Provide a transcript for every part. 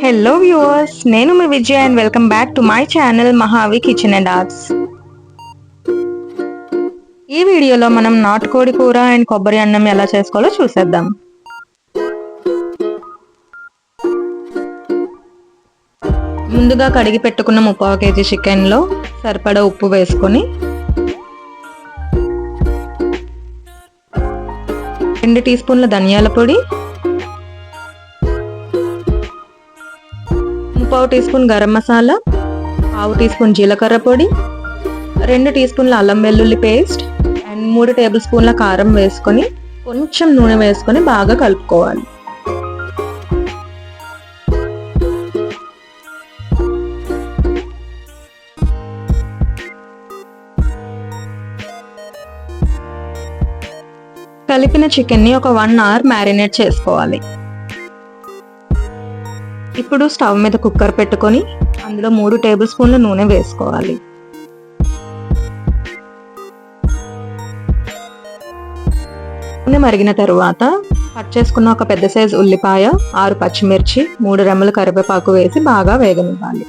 Hello viewers, నేను మీ Vijay and welcome back to my channel Mahavi kitchen and arts. ఈ వీడియోలో మనం నాటుకోడి కూర అండ్ కొబ్బరి అన్నం ఎలా చేసుకోవాలో చూసేద్దాం. ముందుగా కడిగి పెట్టుకున్న 3/4 kg చికెన్లో సరిపడా ఉప్పు వేసుకొని 2 టీ స్పూన్ల ధనియాల పొడి, 1/4 teaspoon garam masala, 1/2 teaspoon జీలకర్ర పొడి, 2 టీ స్పూన్ల అల్లం వెల్లుల్లి పేస్ట్ అండ్ 3 టేబుల్ స్పూన్ల కారం వేసుకొని కొంచెం నూనె వేసుకొని బాగా కలుపుకోవాలి. కలిపిన చికెన్ని ఒక 1 అవర్ మ్యారినేట్ చేసుకోవాలి. ఇప్పుడు స్టవ్ మీద కుక్కర్ పెట్టుకొని అందులో 3 టేబుల్ స్పూన్ల నూనె వేసుకోవాలి. నూనె మరిగిన తరువాత కట్ చేసుకున్న ఒక పెద్ద సైజు ఉల్లిపాయ, 6 పచ్చిమిర్చి, 3 రెమ్మల కరివేపాకు వేసి బాగా వేగనివ్వాలి.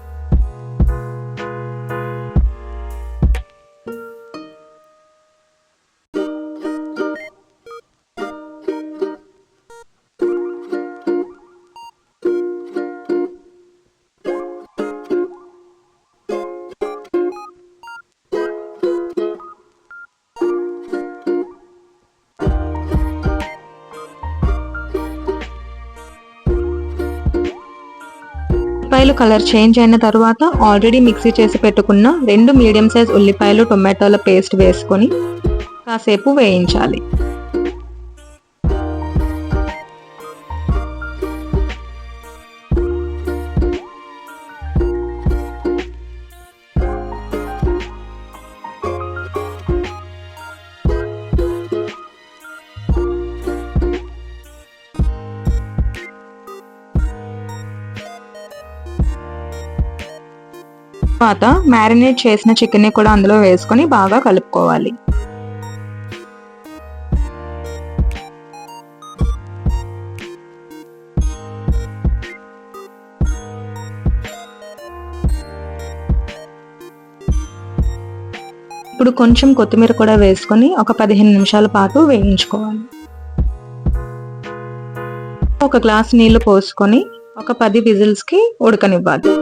ఉల్లిపాయలు కలర్ చేంజ్ అయిన తర్వాత ఆల్రెడీ మిక్సీ చేసి పెట్టుకున్న 2 మీడియం సైజ్ ఉల్లిపాయలు, టొమాటోల పేస్ట్ వేసుకొని కాసేపు వేయించాలి. తర్వాత మ్యారినేట్ చేసిన చికెన్ని కూడా అందులో వేసుకొని బాగా కలుపుకోవాలి. ఇప్పుడు కొంచెం కొత్తిమీర కూడా వేసుకొని ఒక 15 నిమిషాల పాటు వేయించుకోవాలి. ఒక గ్లాస్ నీళ్లు పోసుకొని ఒక 10 విజిల్స్కి ఉడకనివ్వాలి.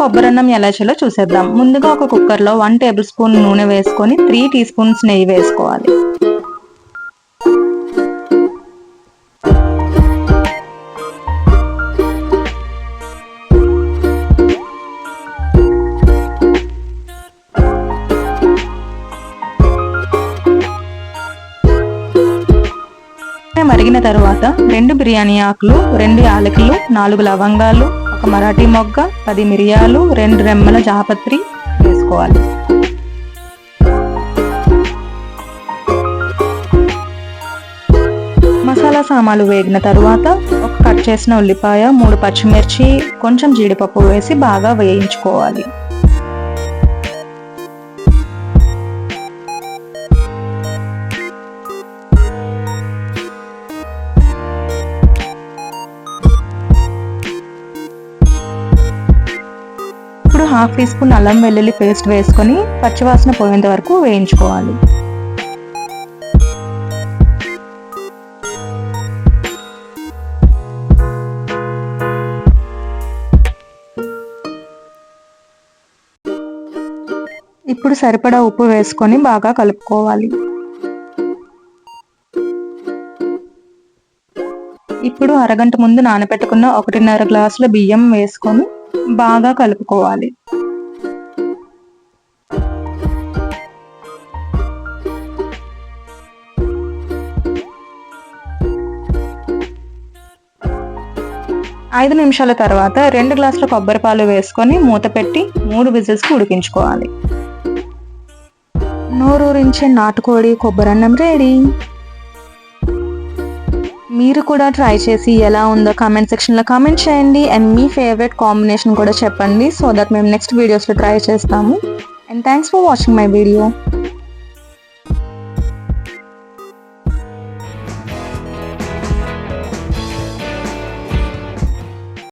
కొబ్బరన్నం ఎలా చేయాలో చూసేద్దాం. ముందుగా ఒక కుక్కర్లో 1 టేబుల్ స్పూన్ నూనె వేసుకొని 3 టీ స్పూన్స్ నెయ్యి వేసుకోవాలి. మరిగిన తరువాత 2 బిర్యానీ ఆకులు, 2 యాలకులు, 4 లవంగాలు, ఒక మరాఠీ మొగ్గ, 10 మిరియాలు, 2 రెమ్మల జాపత్రి వేసుకోవాలి. మసాలా సామాన్లు వేగిన తరువాత ఒక కట్ చేసిన ఉల్లిపాయ, 3 పచ్చిమిర్చి, కొంచెం జీడిపప్పు వేసి బాగా వేయించుకోవాలి. ఇప్పుడు 1/2 టీ స్పూన్ అల్లం వెల్లుల్లి పేస్ట్ వేసుకొని పచ్చివాసన పోయేంత వరకు వేయించుకోవాలి. ఇప్పుడు సరిపడా ఉప్పు వేసుకొని బాగా కలుపుకోవాలి. ఇప్పుడు అరగంట ముందు నానబెట్టుకున్న 1.5 గ్లాసుల బియ్యం వేసుకొని బాగా కలుపుకోవాలి. ఐదు నిమిషాల తర్వాత 2 గ్లాసుల కొబ్బరి పాలు వేసుకొని మూత పెట్టి 3 విజిల్స్కి ఉడికించుకోవాలి. నోరూరించే నాటుకోడి కొబ్బరన్నం రెడీ. మీరు కూడా ట్రై చేసి ఎలా ఉందో కామెంట్ సెక్షన్లో కామెంట్ చేయండి అండ్ మీ ఫేవరెట్ కాంబినేషన్ కూడా చెప్పండి సో దట్ మేము నెక్స్ట్ వీడియోస్లో ట్రై చేస్తాము. And thanks for watching my video.